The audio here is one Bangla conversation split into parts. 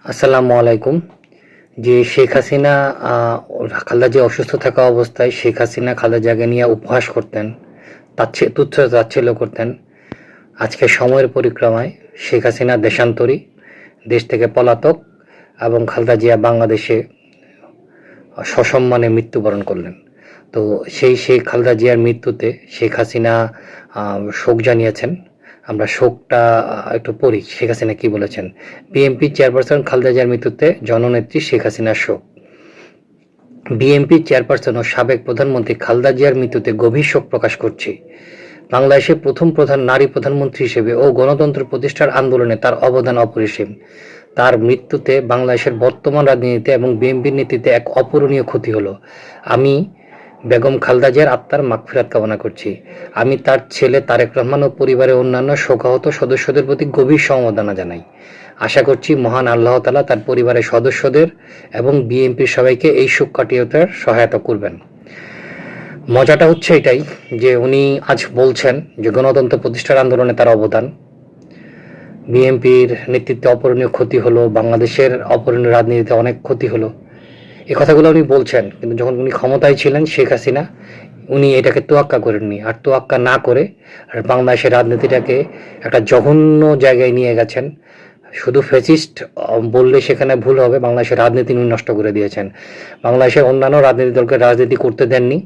আসসালামু আলাইকুম। যে শেখ হাসিনা খালেদা জিয়া অসুস্থ থাকা অবস্থায় শেখ হাসিনা খালেদা জিয়াকে নিয়ে উপহাস করতেন, তুচ্ছ তাচ্ছিল্য করতেন। আজকে সময়ের পরিক্রমায় শেখ হাসিনা দেশান্তরী, দেশ থেকে পলাতক এবং খালেদা জিয়া বাংলাদেশে সসম্মানে মৃত্যুবরণ করলেন। তো সেই খালেদা জিয়ার মৃত্যুতে শেখ হাসিনা শোক জানিয়েছেন। আমরা শোকটা একটু পড়ি, শেখ হাসিনা কি বলেছেন। বিএনপি চেয়ারপারসন খালেদা জিয়ার মৃত্যুতে জননেত্রী শেখ হাসিনার শোক। বিএনপি চেয়ারপারসন ও সাবেক প্রধানমন্ত্রী খালেদা জিয়ার মৃত্যুতে গভীর শোক প্রকাশ করছি। বাংলাদেশের প্রথম নারী প্রধানমন্ত্রী হিসেবে ও গণতন্ত্র প্রতিষ্ঠার আন্দোলনে তার অবদান অপরিসীম। তার মৃত্যুতে বাংলাদেশের বর্তমান রাজনীতিতে এবং বিএনপির নীতিতে এক অপূরণীয় ক্ষতি হলো। আমি বেগম খালেদা জিয়ার আত্মার মাগফিরাত কামনা করছি। আমি তার ছেলে তারেক রহমান ও পরিবারের অন্যান্য শোকাহত সদস্যদের প্রতি গভীর সমবেদনা জানাই। আশা করছি মহান আল্লাহ তাআলা তার পরিবারের সদস্যদের এবং বিএনপির সবাইকে এই শোক কাটিয়ে ওঠার সহায়তা করবেন। মজাটা হচ্ছে এটাই যে উনি আজ বলছেন যে গণতন্ত্র প্রতিষ্ঠার আন্দোলনে তার অবদান, বিএনপির নেতৃত্বে অপূরণীয় ক্ষতি হলো, বাংলাদেশের অপূরণীয় রাজনীতিতে অনেক ক্ষতি হলো। এই কথাগুলো উনি বলছেন, কিন্তু যখন উনি ক্ষমতায় ছিলেন শেখ হাসিনা, উনি এটাকে তোয়াক্কা করেননি। আর তোয়াক্কা না করে বাংলাদেশের রাজনীতিটাকে একটা জঘন্য জায়গায় নিয়ে গেছেন। শুধু ফ্যাসিস্ট বললে সেখানে ভুল হবে, বাংলাদেশের রাজনীতি উনি নষ্ট করে দিয়েছেন। বাংলাদেশের অন্যান্য রাজনীতি দলকে রাজনীতি করতে দেননি,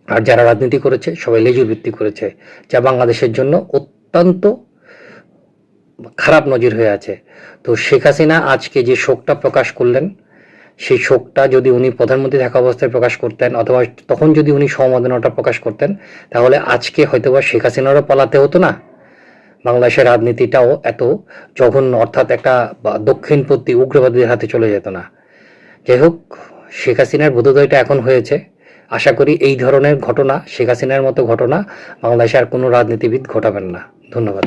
আর যারা রাজনীতি করেছে সবাই লেজুর ভিত্তি করেছে, যা বাংলাদেশের জন্য অত্যন্ত খারাপ নজির হয়ে আছে। তো শেখ হাসিনা আজকে যে শোকটা প্রকাশ করলেন, সেই শোকটা যদি উনি প্রধানমন্ত্রী থাকা অবস্থায় প্রকাশ করতেন, অথবা তখন যদি উনি সমবেদনাটা প্রকাশ করতেন, তাহলে আজকে হয়তোবা শেখ হাসিনারও পালাতে হতো না, বাংলাদেশের রাজনীতিটাও এত জঘন্য, অর্থাৎ একটা দক্ষিণপন্থী উগ্রবাদীদের হাতে চলে যেত না। যাই হোক, শেখ হাসিনার বোধোদয়টা এখন হয়েছে। আশা করি এই ধরনের ঘটনা, শেখ হাসিনার মতো ঘটনা বাংলাদেশে আর কোনো রাজনীতিবিদ ঘটাবেন না। ধন্যবাদ।